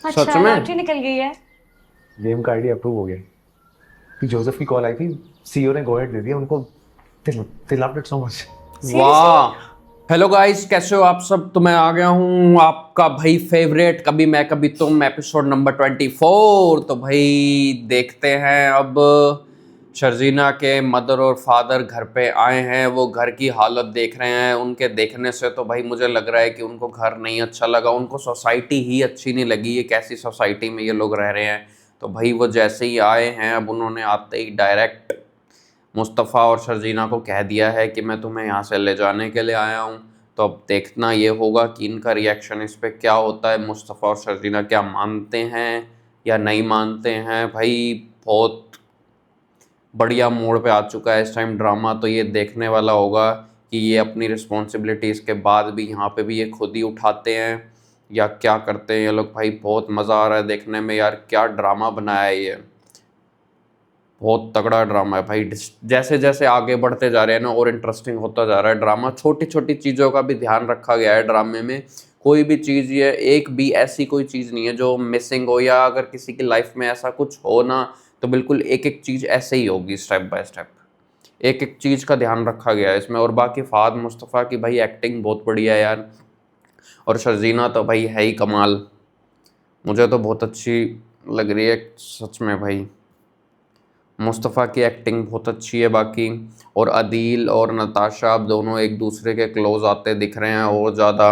अच्छा, सच में लॉटरी निकल गई है। गेम का आईडी अप्रूव हो गया कि जोसेफ की कॉल आई थी, सीईओ ने गो अहेड दे दिया उनको। They loved it so much. Seriously? वाह। हेलो गाइस, कैसे हो आप सब? तो मैं आ गया हूँ आपका भाई फेवरेट, कभी मैं कभी तुम, एपिसोड नंबर 24। तो भाई देखते हैं अब। शर्जीना के मदर और फादर घर पे आए हैं, वो घर की हालत देख रहे हैं। उनके देखने से तो भाई मुझे लग रहा है कि उनको घर नहीं अच्छा लगा, उनको सोसाइटी ही अच्छी नहीं लगी। ये कैसी सोसाइटी में ये लोग रह रहे हैं। तो भाई वो जैसे ही आए हैं, अब उन्होंने आते ही डायरेक्ट मुस्तफ़ा और शर्जीना को कह दिया है कि मैं तुम्हें यहाँ से ले जाने के लिए आया हूँ। तो अब देखना ये होगा कि इनका रिएक्शन इस पे क्या होता है। मुस्तफ़ा और शर्जीना क्या मानते हैं या नहीं मानते हैं। भाई बहुत बढ़िया मोड़ पे आ चुका है इस टाइम ड्रामा। तो ये देखने वाला होगा कि ये अपनी रिस्पॉन्सिबिलिटीज़ के बाद भी यहाँ पे भी ये खुद ही उठाते हैं या क्या करते हैं ये लोग। भाई बहुत मज़ा आ रहा है देखने में यार, क्या ड्रामा बनाया है ये। बहुत तगड़ा ड्रामा है भाई। जैसे जैसे आगे बढ़ते जा रहे हैं ना, और इंटरेस्टिंग होता जा रहा है ड्रामा। छोटी छोटी चीज़ों का भी ध्यान रखा गया है ड्रामे में। कोई भी चीज़, ये एक भी ऐसी कोई चीज़ नहीं है जो मिसिंग हो, या अगर किसी की लाइफ में ऐसा कुछ हो ना, तो बिल्कुल एक एक चीज़ ऐसे ही होगी, स्टेप बाय स्टेप। एक एक चीज़ का ध्यान रखा गया है इसमें। और बाकी फ़ाद मुस्तफ़ा की भाई एक्टिंग बहुत बढ़िया है यार। और शर्जीना तो भाई है ही कमाल। मुझे तो बहुत अच्छी लग रही है सच में भाई। मुस्तफ़ा की एक्टिंग बहुत अच्छी है बाकी। और अदील और नताशा अब दोनों एक दूसरे के क्लोज आते दिख रहे हैं और ज़्यादा।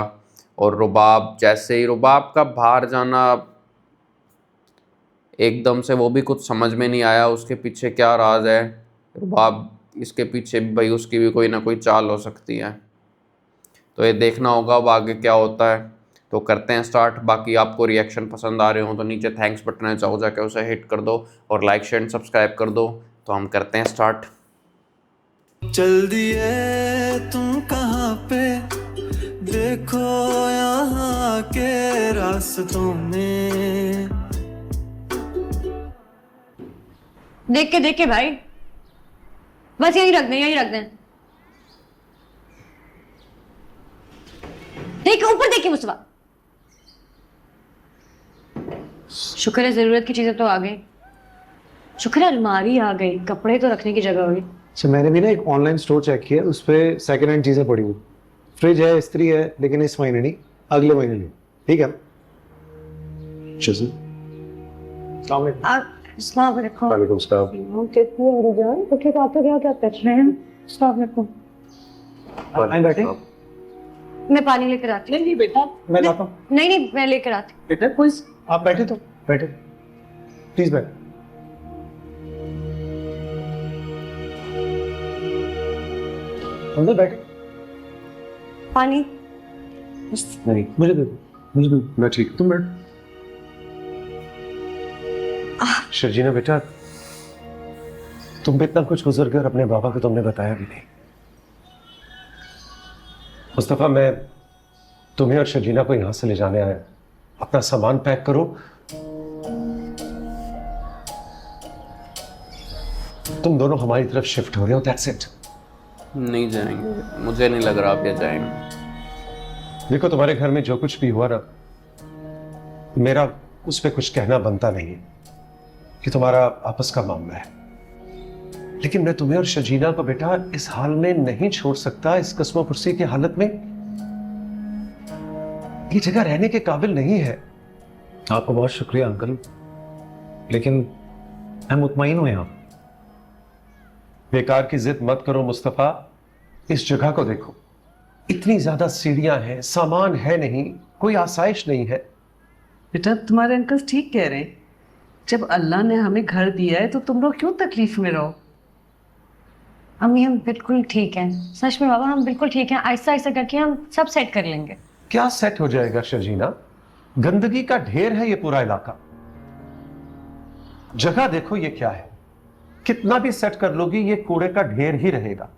और रुबाब, जैसे ही रुबाब का बाहर जाना, एकदम से वो भी कुछ समझ में नहीं आया उसके पीछे क्या राज है। रुबाब इसके पीछे भी भाई उसकी भी कोई ना कोई चाल हो सकती है। तो ये देखना होगा अब आगे क्या होता है। तो करते हैं स्टार्ट। बाकी आपको रिएक्शन पसंद आ रहे हो तो नीचे थैंक्स बटन है, चाहो जाके उसे हिट कर दो और लाइक शेयर सब्सक्राइब कर दो। तो हम करते हैं स्टार्ट। चल दिए तुम कहाँ पे, देखो यहाँ के रास्तों में। देख के भाई, बस यहीं रख दें, यहीं रख दें। देख ऊपर, देखिए मुस्तफा। शुक्र है जरूरत की चीजें तो आ गई। शुक्र है अलमारी आ गई, कपड़े तो रखने की जगह हुई। अच्छा, मैंने भी ना एक ऑनलाइन स्टोर चेक किया, उस पर सेकेंड हैंड चीजें पड़ी हुई। फ्रिज है, इस्त्री है, लेकिन इस महीने नहीं, अगले महीने नहीं। ठीक है। अस्सलाम वालेकुम। वालेकुम सलाम। आए बैठे। मैं पानी लेकर आती हूँ। नहीं बेटा, मैं लाता हूँ। नहीं, मैं लेकर आती हूँ। बेटा कोई, आप बैठे तो बैठे, प्लीज बैठ। अंदर बैठे। पानी। नहीं, मुझे दे दो, मुझे दे दो। मैं ठीक, तुम बैठ। शर्जीना बेटा, तुम पे इतना कुछ गुजर कर अपने बाबा को तुमने बताया भी नहीं। मुस्तफा, मैं तुम्हें और शर्जीना को यहां से ले जाने आया। अपना सामान पैक करो। तुम दोनों हमारी तरफ शिफ्ट हो रहे हो, दैट्स इट। नहीं जाएंगे, मुझे नहीं लग रहा आप ये जाएंगे। देखो, तुम्हारे घर में जो कुछ भी हुआ ना, मेरा उस पर कुछ कहना बनता नहीं है कि तुम्हारा आपस का मामला है। लेकिन मैं तुम्हें और शर्जीना को बेटा इस हाल में नहीं छोड़ सकता। इस कस्मो कुर्सी की हालत में ये जगह रहने के काबिल नहीं है। आपको बहुत शुक्रिया अंकल, लेकिन मैं मुतमईन हूं यहाँ। बेकार की जिद मत करो मुस्तफा, इस जगह को देखो। इतनी ज्यादा सीढ़ियां हैं, सामान है नहीं, कोई आसाइश नहीं है। बेटा तुम्हारे अंकल ठीक कह रहे हैं। जब अल्लाह ने हमें घर दिया है तो तुम लोग क्यों तकलीफ में रहो। अम्मी हम बिल्कुल ठीक हैं, सच में बाबा हम बिल्कुल ठीक हैं। आहिस्ता आहिस्ता करके हम सब सेट कर लेंगे। क्या सेट हो जाएगा शर्जीना? गंदगी का ढेर है ये पूरा इलाका। जगह देखो ये क्या है। कितना भी सेट कर लोगी, ये कूड़े का ढेर ही रहेगा।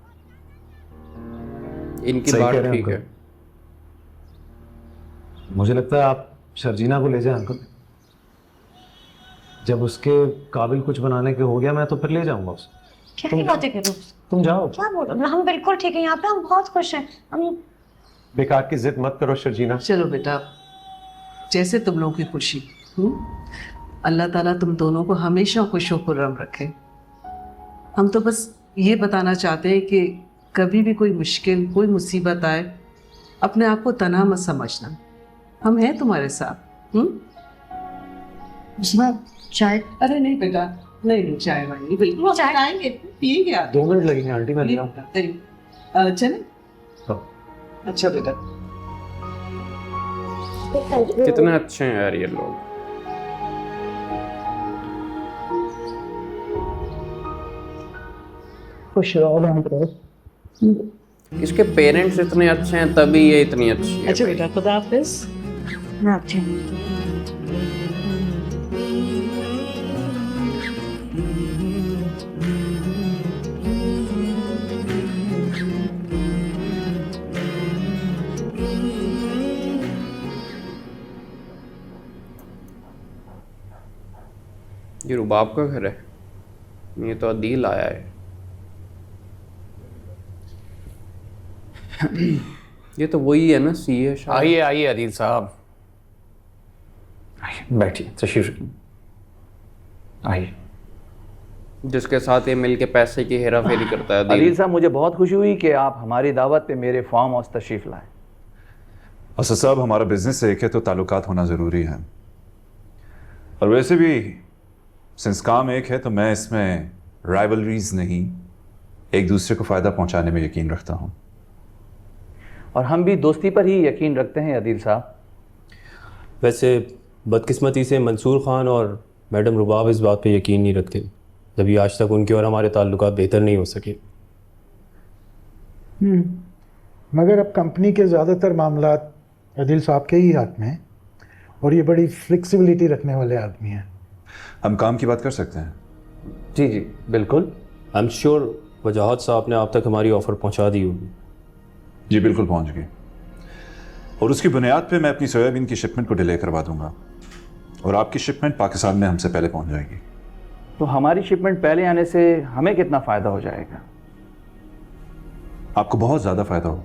इनकी सही बात कह रहे हैं ठीक है। मुझे लगता है आप शर्जीना को ले जाएं अंकल। जब उसके काबिल कुछ बनाने के हो गया मैं तो फिर ले जाऊंगा उसे। क्या ही बातें करूँ? तुम जाओ। क्या बोल रहे हो? हम बिल्कुल ठीक हैं यहाँ पे, हम बहुत खुश हैं। हम बेकार की जिद मत करो शर्जीना। चलो बेटा, जैसे तुम लोगों की खुशी। अल्लाह ताला तुम दोनों को हमेशा खुश खुर्रम रखे। हम तो बस ये बताना चाहते हैं कि कभी भी कोई मुश्किल, कोई मुसीबत आए, अपने आप को तन्हा मत समझना, हम हैं तुम्हारे साथ। उसमें चाय अरे नहीं बेटा, नहीं चाय वाली बिल्कुल हम चाय- आएंगे, पिएंगे आप। 2 मिनट लगेंगे आंटी, मैं ले आता हूँ। चले। हाँ। अच्छा बेटा। कितने अच्छे हैं यार ये लोग। खुश रहो। इसके पेरेंट्स इतने अच्छे हैं तभी ये इतनी अच्छी है। अच्छा बेटा, खुदा हाफिज। अच्छे ये रुबाब का घर है, ये तो अदील आया है। ये तो वही है ना, सीए शायद। आइए आइए अदील साहब, आइए बैठिए, तशरीफ रखिए, आइए। जिसके साथ ये मिल के पैसे की हेरा फेरी करता है अदील अदील। साहब, मुझे बहुत खुशी हुई कि आप हमारी दावत पे मेरे फार्म हाउस तशरीफ लाए। असद साहब, हमारा बिजनेस एक है तो ताल्लुकात होना ज़रूरी है, और वैसे भी सिंस काम एक है तो मैं इसमें राइवलरीज नहीं, एक दूसरे को फ़ायदा पहुंचाने में यकीन रखता हूं। और हम भी दोस्ती पर ही यकीन रखते हैं अदील साहब। वैसे बदकिस्मती से मंसूर खान और मैडम रुबाब इस बात पे यकीन नहीं रखते, जबकि आज तक उनके और हमारे ताल्लुकात बेहतर नहीं हो सके। मगर अब कंपनी के ज़्यादातर मामलात अदिल साहब के ही हाथ में हैं, और ये बड़ी फ्लेक्सिबिलिटी रखने वाले आदमी हैं। हम काम की बात कर सकते हैं? जी जी बिल्कुल। आई एम श्योर वजाहत साहब ने आप तक हमारी ऑफ़र पहुंचा दी होगी। जी बिल्कुल पहुंच गई, और उसकी बुनियाद पे मैं अपनी सोयाबीन की शिपमेंट को डिले करवा दूंगा, और आपकी शिपमेंट पाकिस्तान में हमसे पहले पहुंच जाएगी। तो हमारी शिपमेंट पहले आने से हमें कितना फ़ायदा हो जाएगा? आपको बहुत ज़्यादा फ़ायदा होगा।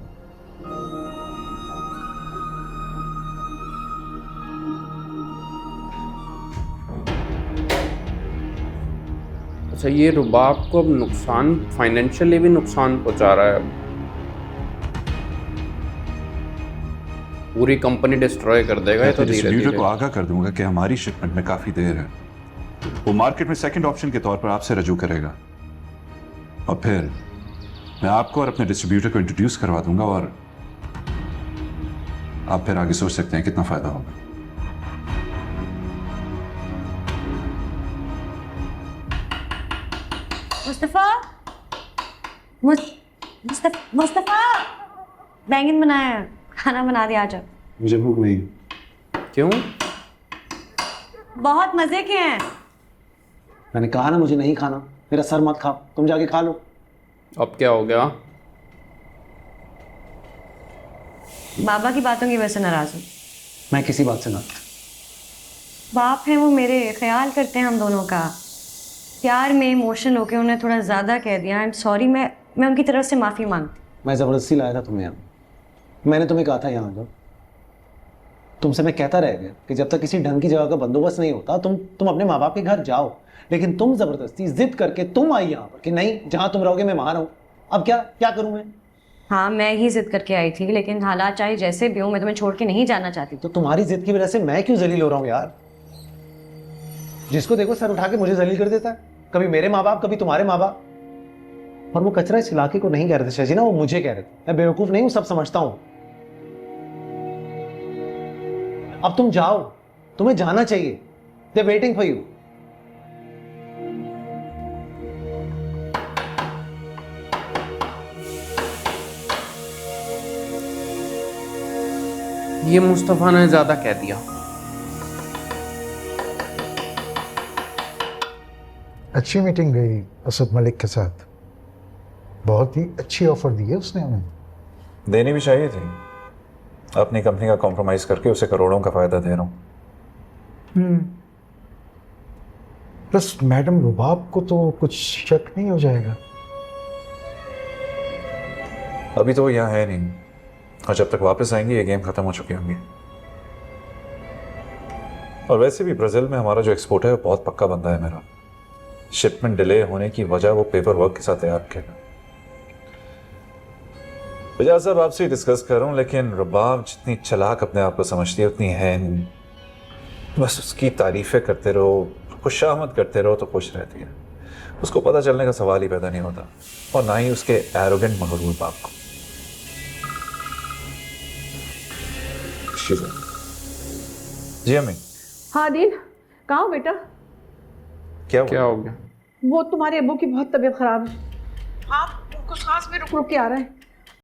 अच्छा, ये रुबाब को अब नुकसान, फाइनेंशियली भी नुकसान पहुंचा रहा है। अब पूरी कंपनी डिस्ट्रॉय कर देगा ये तो धीरे डिस्ट्रीब्यूटर धीरे। को आगाह कर दूंगा कि हमारी शिपमेंट में काफ़ी देर है, वो मार्केट में सेकंड ऑप्शन के तौर पर आपसे रजू करेगा, और फिर मैं आपको और अपने डिस्ट्रीब्यूटर को इंट्रोड्यूस करवा दूंगा, और आप फिर आगे सोच सकते हैं कितना फ़ायदा होगा। मुस्तफ़ा, मुस्तफ़ा, बैंगन बनाया है, खाना बना दिया, आ जाओ। मुझे भूख नहीं। क्यों? बहुत मज़े के हैं। मैंने कहा ना मुझे नहीं खाना, मेरा सर मत खाओ, तुम जाके खा लो। अब क्या हो गया? बाबा की बातों की वजह से नाराज़ हूँ। मैं किसी बात से ना। बाप हैं वो मेरे, ख्याल करते हैं हम दोनों का। प्यार में इमोशनल होके उन्हें थोड़ा ज़्यादा कह दिया। आई एम सॉरी, मैं उनकी तरफ से माफ़ी मांगती। मैं ज़बरदस्ती लाया था तुम्हें यहाँ, मैंने तुम्हें कहा था यहाँ जाओ। तुमसे मैं कहता रह गया कि जब तक किसी ढंग की जगह का बंदोबस्त नहीं होता तुम अपने माँ बाप के घर जाओ, लेकिन तुम ज़बरदस्ती जिद करके तुम आई यहाँ पर कि नहीं, जहाँ तुम रहोगे मैं वहाँ रहूँ। अब क्या करूँ मैं? हाँ, मैं ही जिद करके आई थी, लेकिन हालात चाहे जैसे भी हो, मैं तुम्हें छोड़ के नहीं जाना चाहती। तो तुम्हारी जिद की वजह से मैं क्यों जलील हो रहा हूँ यार? जिसको देखो सर उठा के मुझे जलील कर देता है, कभी मेरे माँ बाप, कभी तुम्हारे माँ बाप। और वो कचरा इस इलाके को नहीं कह रहे थे शजीना, वो मुझे कह रहे थे। मैं बेवकूफ नहीं हूँ, सब समझता हूँ। अब तुम जाओ, तुम्हें जाना चाहिए। दे वेटिंग फॉर यू। ये मुस्तफ़ा ने ज़्यादा कह दिया। अच्छी मीटिंग गई असद मलिक के साथ, बहुत ही अच्छी ऑफर दी है उसने हमें। देनी भी चाहिए थी, अपनी कंपनी का कॉम्प्रोमाइज़ करके उसे करोड़ों का फ़ायदा दे रहा हूँ। प्लस मैडम रुबाब को तो कुछ शक नहीं हो जाएगा। अभी तो वो यहाँ है नहीं, और जब तक वापस आएंगे ये गेम ख़त्म हो चुकी होंगी। और वैसे भी ब्राज़ील में हमारा जो एक्सपोर्ट है वो बहुत पक्का बंदा है मेरा। शिपमेंट डिले होने की वजह वो पेपर वर्क के साथ तैयार रखेगा। बजाज साहब आपसे ही डिस्कस कर रहा हूँ, लेकिन रुबाब जितनी चालाक अपने आप को समझती है उतनी है नहीं। बस उसकी तारीफें करते रहो, खुशामद करते रहो तो खुश रहती है। उसको पता चलने का सवाल ही पैदा नहीं होता, और ना ही उसके एरोगेंट मगरूर बाप को। जी अम्मी। हाँ आदिल, कहाँ हो बेटा? क्या हो गया? वो तुम्हारे अब्बू की बहुत तबीयत खराब है। हाँ, उनको सांस में रुक रुक के आ रहा है।